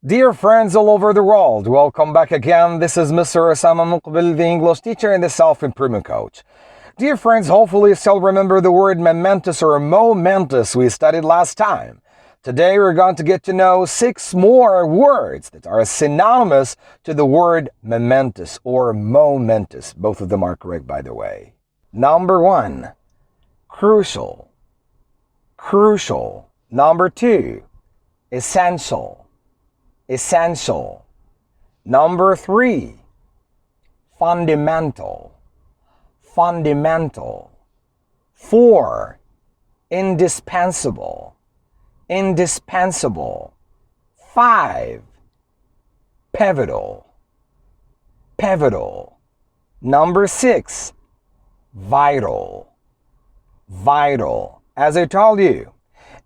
Dear friends all over the world, welcome back again. This is Mr. Osama Muqbil, the English teacher and the self-improvement coach. Dear friends, hopefully you still remember the word momentous or momentous we studied last time. Today we're going to get to know 6 more words that are synonymous to the word momentous or momentous. Both of them are correct, by the way. Number 1, crucial. Crucial. Number 2, essential. Essential. Number 3, fundamental. Fundamental. 4, indispensable. Indispensable. 5, pivotal. Pivotal. Number 6, vital. Vital. As I told you,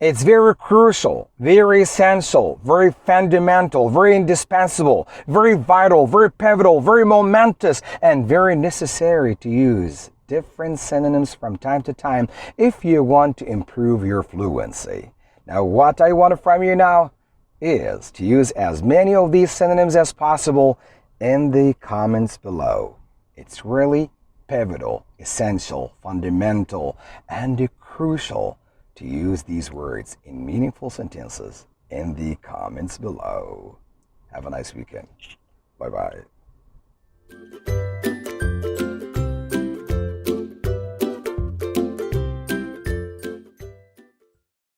it's very crucial, very essential, very fundamental, very indispensable, very vital, very pivotal, very momentous, and very necessary to use different synonyms from time to time if you want to improve your fluency. Now, what I want from you now is to use as many of these synonyms as possible in the comments below. It's really pivotal, essential, fundamental, and crucial to use these words in meaningful sentences in the comments below. Have a nice weekend. Bye-bye.